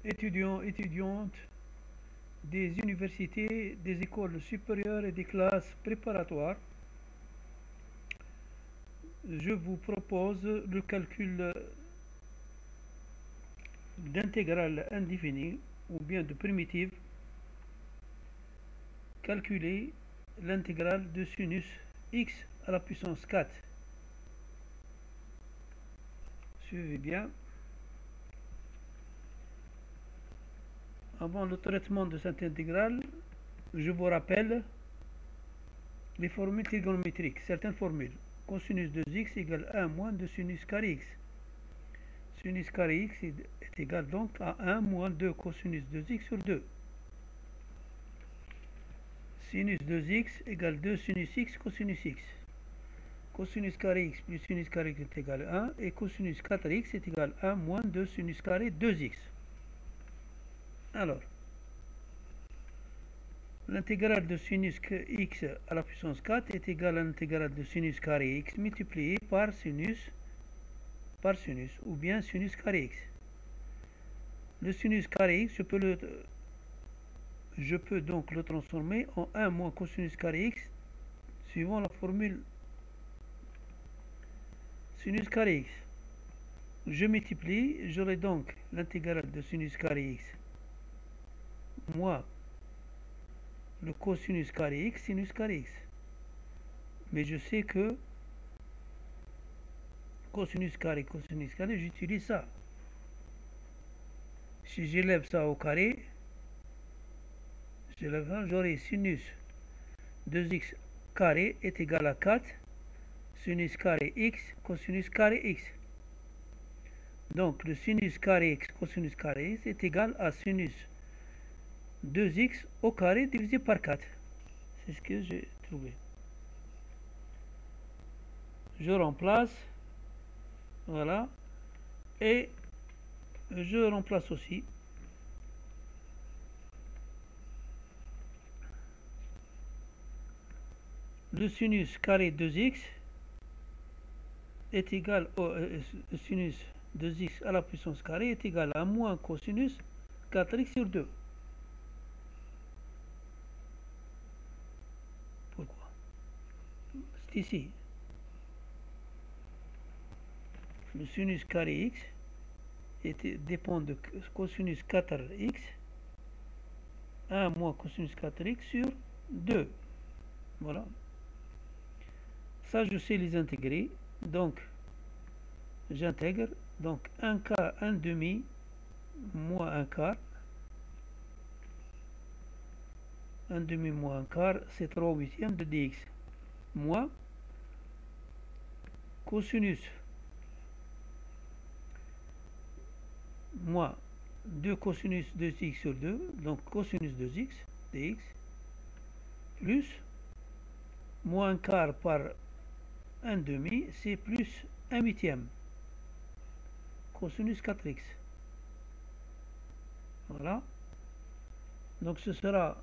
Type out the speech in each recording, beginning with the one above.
étudiants, étudiantes des universités, des écoles supérieures et des classes préparatoires, je vous propose le calcul d'intégrale indéfinie ou bien de primitive. Calculer l'intégrale de sinus x à la puissance 4. Suivez bien. Avant le traitement de cette intégrale, je vous rappelle les formules trigonométriques, certaines formules. Cosinus de x égale 1 moins 2 sinus carré x. Sinus carré x est égal donc à 1 moins 2 cosinus de x sur 2. Sinus de x égale 2 sinus x cosinus x. Cosinus carré x plus sinus carré x est égal à 1 et cosinus 4x est égal à 1 moins 2 sinus carré 2x. Alors, l'intégrale de sinus x à la puissance 4 est égale à l'intégrale de sinus carré x multiplié par sinus ou bien sinus carré x. Le sinus carré x, je peux donc le transformer en 1 moins cosinus carré x suivant la formule sinus carré x. Je multiplie, j'aurai donc l'intégrale de sinus carré x moins le cosinus carré x sinus carré x. Mais je sais que cosinus carré, j'utilise ça. Si j'élève ça au carré, j'aurai sinus 2x carré est égal à 4 sinus carré x cosinus carré x. Donc le sinus carré x cosinus carré x est égal à sinus 2x au carré divisé par 4. C'est ce que j'ai trouvé. Je remplace, voilà, et je remplace aussi le sinus carré 2x est égal au sinus 2x à la puissance carrée est égal à moins cosinus 4x sur 2. Pourquoi? C'est ici. Le sinus carré x dépend de cosinus 4x, 1 moins cosinus 4x sur 2. Voilà. Ça, je sais les intégrer. Donc, j'intègre. Donc, 1 quart, 1 demi, moins 1 quart. 1 demi moins 1 quart, c'est 3 huitièmes de dx. Moins cosinus moins 2 cosinus 2x sur 2, donc cosinus 2x dx, plus moins 1 quart par 1 demi, c'est plus 1 huitième cosinus 4x. Voilà. Donc ce sera,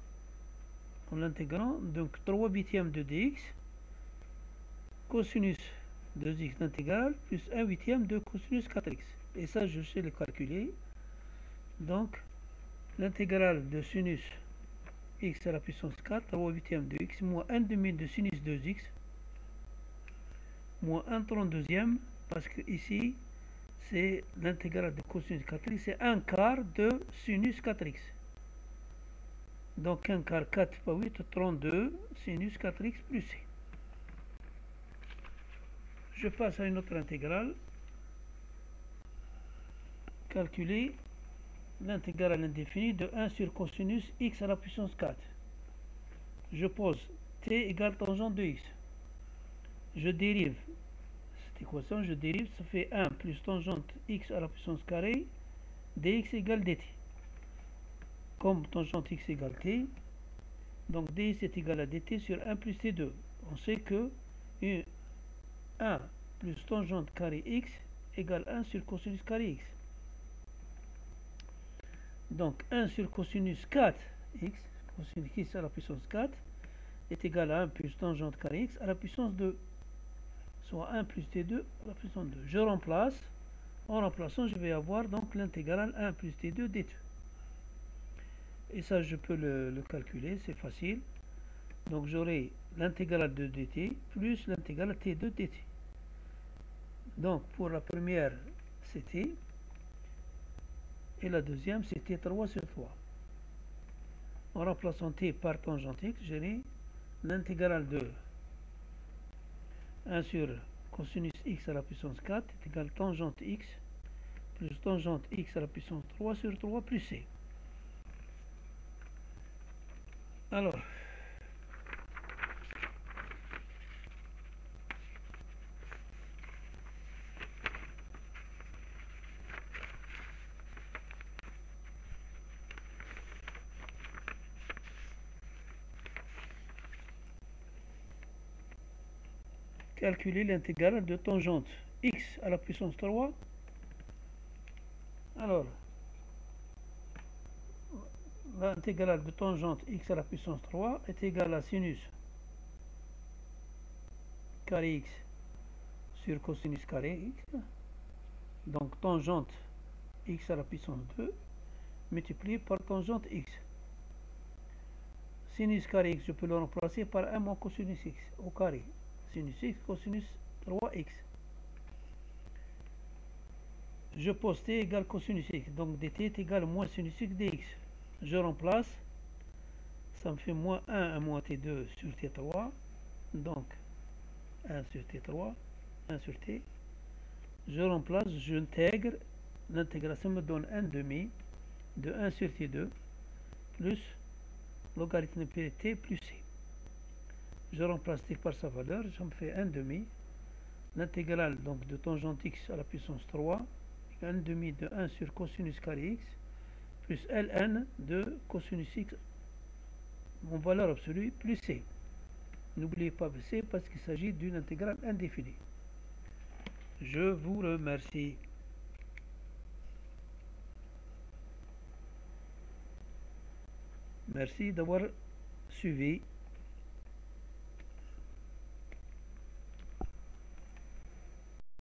en l'intégrant, donc 3 huitièmes de dx, cosinus 2x d'intégrale, plus 1 huitième de cosinus 4x. Et ça, je sais le calculer. Donc, l'intégrale de sinus x à la puissance 4, 3 huitièmes de x, moins 1 demi de sinus 2x, moins 1 32e, parce que ici, c'est l'intégrale de cosinus 4x, c'est 1 quart de sinus 4x. Donc 1 quart 4 fois 8, 32 sinus 4x plus c. Je passe à une autre intégrale. Calculer l'intégrale indéfinie de 1 sur cosinus x à la puissance 4. Je pose t égale tangente de x. Je dérive cette équation, ça fait 1 plus tangente x à la puissance carrée dx égale dt. Comme tangente x égale t, donc dx est égal à dt sur 1 plus t2. On sait que 1 plus tangente carré x égale 1 sur cosinus carré x. Donc 1 sur cosinus 4x, cosinus x à la puissance 4, est égal à 1 plus tangente carré x à la puissance 2. Soit 1 plus t2 à la puissance 2. Je remplace. En remplaçant, je vais avoir donc l'intégrale 1 plus t2 dt. Et ça, je peux le calculer, c'est facile. Donc j'aurai l'intégrale de dt plus l'intégrale t de dt. Donc pour la première, c'est t. Et la deuxième, c'est t3 sur 3. En remplaçant t par tangente x, j'aurai l'intégrale de 1 sur cosinus x à la puissance 4 est égal à tangente x plus tangente x à la puissance 3 sur 3 plus c. Alors, calculer l'intégrale de tangente x à la puissance 3. Alors, l'intégrale de tangente x à la puissance 3 est égale à sinus carré x sur cosinus carré x. Donc tangente x à la puissance 2 multiplié par tangente x. Sinus carré x, je peux le remplacer par 1 moins cosinus x au carré. Sinus x cosinus 3x. Je pose t égale cosinus x. Donc dt est égal à moins sinus x dx. Je remplace. Ça me fait moins 1 à moins t2 sur t3. Donc 1 sur t3. 1 sur t. Je remplace, j'intègre. L'intégration me donne 1 demi de 1 sur t2 plus logarithme pt plus c. Je remplace t par sa valeur, ça me fait 1 demi. L'intégrale donc de tangente x à la puissance 3 est 1 demi de 1 sur cosinus carré x plus ln de cosinus x en valeur absolue plus c. N'oubliez pas c parce qu'il s'agit d'une intégrale indéfinie. Je vous remercie. Merci d'avoir suivi.